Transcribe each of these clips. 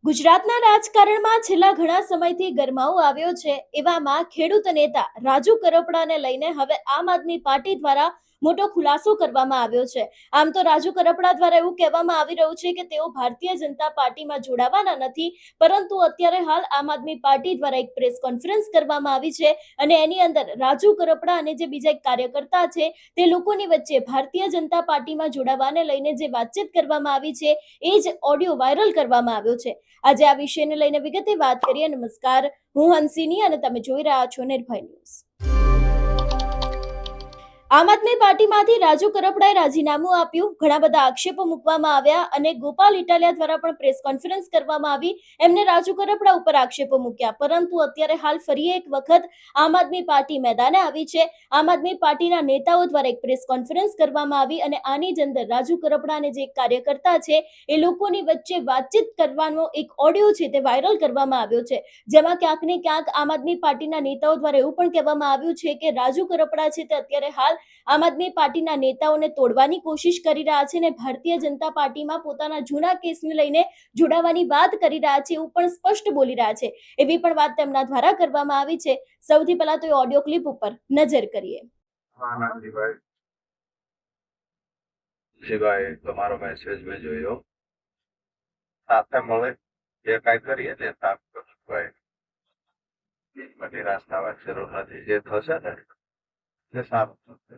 ગુજરાતના રાજકારણમાં છેલ્લા ઘણા સમયથી ગરમાવો આવ્યો છે. એવામાં ખેડૂત નેતા રાજુ કરપડાને લઈને હવે આમ આદમી પાર્ટી દ્વારા મોટો ખુલાસો કરવામાં આવ્યો છે. આમ તો રાજુ કરપડા દ્વારા એવું કહેવામાં આવી રહ્યું છે કે તેઓ ભારતીય જનતા પાર્ટીમાં જોડાવાના નથી, પરંતુ અત્યારે હાલ આમ આદમી પાર્ટી દ્વારા એક પ્રેસ કોન્ફરન્સ કરવામાં આવી છે અને એની અંદર રાજુ કરપડા અને જે બીજા એક કાર્યકર્તા છે તે લોકોની વચ્ચે ભારતીય જનતા પાર્ટીમાં જોડાવાને લઈને જે વાતચીત કરવામાં આવી છે એ જ ઓડિયો વાયરલ કરવામાં આવ્યો છે. આજે આ વિષયને લઈને વિગતે વાત કરીએ. નમસ્કાર, હું હંસિની અને તમે જોઈ રહ્યા છો નિર્ભય ન્યૂઝ. આમ આદમી પાર્ટીમાંથી રાજુ કરપડાએ રાજીનામું આપ્યું. ઘણા બધા આક્ષેપો મૂકવામાં આવ્યા અને ગોપાલ ઇટાલિયા દ્વારા પણ પ્રેસ કોન્ફરન્સ કરવામાં આવી. એમને રાજુ કરપડા ઉપર આક્ષેપો મૂક્યા, પરંતુ અત્યારે હાલ ફરી એક વખત આમ આદમી પાર્ટી મેદાને આવી છે. આમ આદમી પાર્ટીના નેતાઓ દ્વારા એક પ્રેસ કોન્ફરન્સ કરવામાં આવી અને આની જ અંદર રાજુ કરપડા અને જે કાર્યકર્તા છે એ લોકોની વચ્ચે વાતચીત કરવાનો એક ઓડિયો છે તે વાયરલ કરવામાં આવ્યો છે, જેમાં ક્યાંક ને ક્યાંક આમ આદમી પાર્ટીના નેતાઓ દ્વારા એવું પણ કહેવામાં આવ્યું છે કે રાજુ કરપડા છે તે અત્યારે હાલ આમ આદમી પાર્ટીના નેતાઓને તોડવાની કોશિશ કરી રહ્યા છે અને ભારતીય જનતા પાર્ટીમાં પોતાના જૂના કેસને લઈને જોડાવાની વાત કરી રહ્યા છે, એવું પણ સ્પષ્ટ બોલી રહ્યા છે. એવી પણ વાત તેમના દ્વારા કરવામાં આવી છે. સૌથી પહેલા તો એ ઓડિયો ક્લિપ ઉપર નજર કરીએ. શિવાય તમારો મેસેજ મેં જોયો. સાથે મળે જે કાંઈ કરીએ તે સાફ કરશું. બધી રાસ્તામાં જરૂર નથી, જે થશે ને તે સાફ થશે.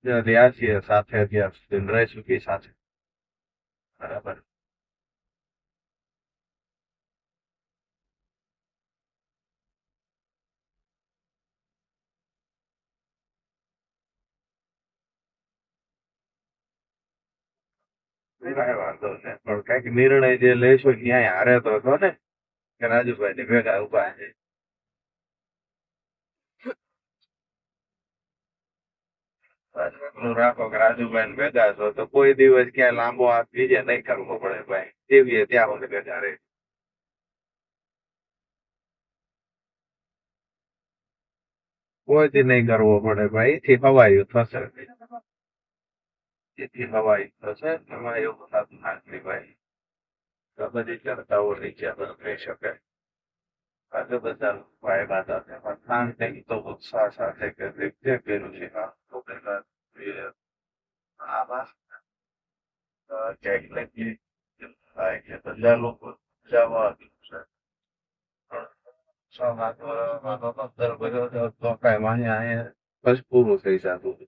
જે રહ્યા છીએ સાથે અત્યાર સુધી રહી ચૂકી સાથે, બરાબર. કાંઈ વાંધો નહીં, પણ કઈક નિર્ણય જે લેશો ન્યાય હારે તો હતો ને કે રાજુભાઈ ની ભેગા ઉભા છે. રાખો કે રાજુભાઈ ભેગા છો તો કોઈ દિવસ ક્યાંય લાંબો હાથ બીજે નહીં કરવો પડે ભાઈ. જીવીએ ત્યાં સુધી ભેગા રહે. કોઈથી નહીં કરવો પડે ભાઈ. એથી હવાયું થશે, એથી હવાયું થશે. એમાં એવું થતું નથી ભાઈ. તો બધી ચર્ચાઓ નીચે કહી શકે. આજે બધા ભાઈ બાધા શાંતિ તો ઉત્સાહ સાથે કે જે પેલું છે આમાં ક્યાંક ને થાય કે બધા લોકો જવા છે. બસ પૂરું થઈ જતું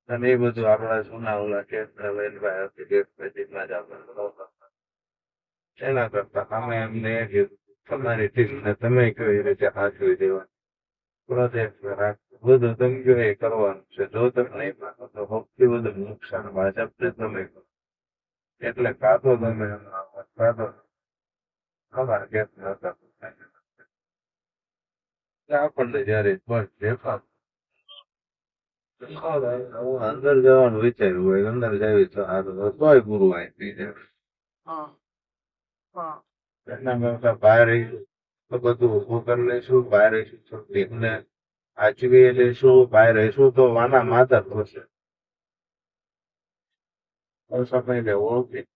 અને એ બધું આપણા જૂના ઓલા કેસ એના કરતા અમે એમને એ કીધું તમારી ટીમને તમે કેવી રીતે હાજરી દેવા પ્રોજેક્ટ બધું તમે કેવી કરવાનું છે. જો તમે નહીં માનો તો સૌથી વધુ નુકસાન ભાજપને તમે કરો. એટલે કાતો તમે કાતો અમારા કેસ નતા આપણને જયારે બસ દેખાતું અંદર જવાનું વિચાર્યું હોય અંદર જાવી તો તોય પૂરું આપી દે. એના કરતા બહાર રહીશું તો બધું ઉભું કરી લઈશું. બહાર રહીશું તો ટીમને આચવી લઈશું. બહાર રહીશું તો વાના માતર થશે. સમય ઓળખી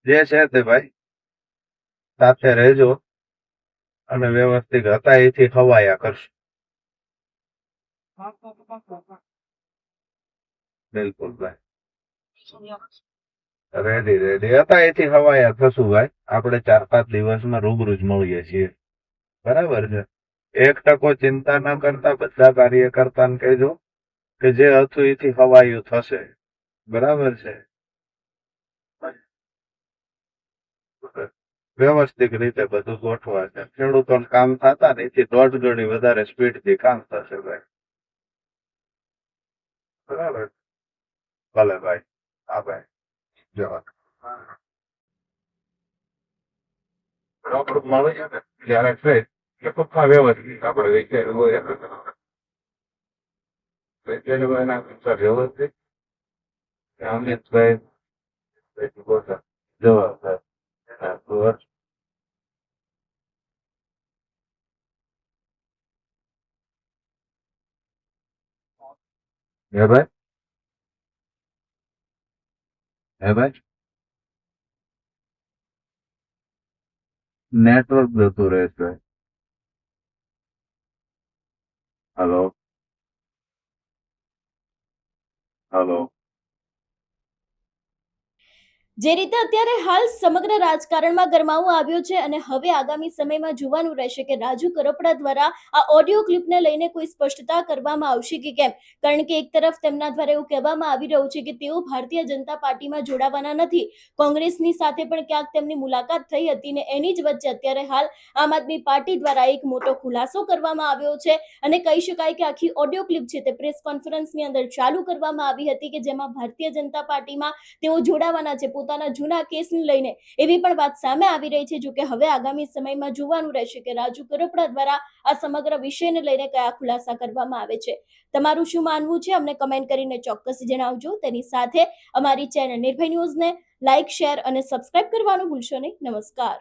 જે છે તે ભાઈ સાથે રહેજો અને વ્યવસ્થિત હતા એથી ખવાયા કરશું. બિલકુલ ભાઈ, રેડી રેડી હતા એથી હવાયા થશું ભાઈ. આપણે 4-5 દિવસમાં રૂબરૂ જ મળીએ છીએ, બરાબર છે. 1% ચિંતા ન કરતા બધા કાર્યકર્તાને કહેજો કે જે હતું એથી હવાયું થશે, બરાબર છે. વ્યવસ્થિત રીતે બધું ગોઠવા છે. ખેડૂતોને કામ થતા ને એથી 1.5 ગણી વધારે સ્પીડથી કામ થશે ભાઈ, બરાબર. ભલે ભાઈ, હા ભાઈ જવા મળીએ ને ત્યારે કઈ કે પપ્પા વ્યવસ્થિત આપણે વિચાર્યું હોય વિચાર્યું એના કરતા વ્યવસ્થિત અમિતભાઈ જવાબદાર હે ભાઈ, હે ભાઈ. નેટવર્ક જતું રહેશે. હલો હલો જે રીતે અત્યારે હાલ સમગ્ર રાજકારણમાં ગરમાવો આવ્યો છે અને હવે આગામી સમયમાં જોવાનું રહેશે કે રાજુ કરપડા દ્વારા આ ઓડિયો ક્લિપને લઈને કોઈ સ્પષ્ટતા કરવામાં આવશે કે કેમ, કારણ કે એક તરફ તેમના દ્વારા એવું કહેવામાં આવી રહ્યું છે કે તેઓ ભારતીય જનતા પાર્ટીમાં જોડાવાના નથી, કોંગ્રેસની સાથે પણ ક્યાંક તેમની મુલાકાત થઈ હતી ને એની જ વચ્ચે અત્યારે હાલ આમ આદમી પાર્ટી દ્વારા એક મોટો ખુલાસો કરવામાં આવ્યો છે અને કહી શકાય કે આખી ઓડિયો ક્લિપ છે તે પ્રેસ કોન્ફરન્સની અંદર ચાલુ કરવામાં આવી હતી કે જેમાં ભારતીય જનતા પાર્ટીમાં તેઓ જોડાવાના છે પોતાના જૂના કેસને લઈને, એવી પણ વાત સામે આવી રહી છે. જો કે હવે આગામી સમયમાં જોવાનું રહેશે કે રાજુ કરપડા દ્વારા આ સમગ્ર વિષયને લઈને કયા ખુલાસા કરવામાં આવે છે. તમારું શું માનવું છે અમને કમેન્ટ કરીને ચોક્કસ જણાવજો. તેની સાથે અમારી ચેનલ નિર્ભય ન્યૂઝને લાઇક, શેર અને સબસ્ક્રાઇબ કરવાનું ભૂલશો નહીં. નમસ્કાર.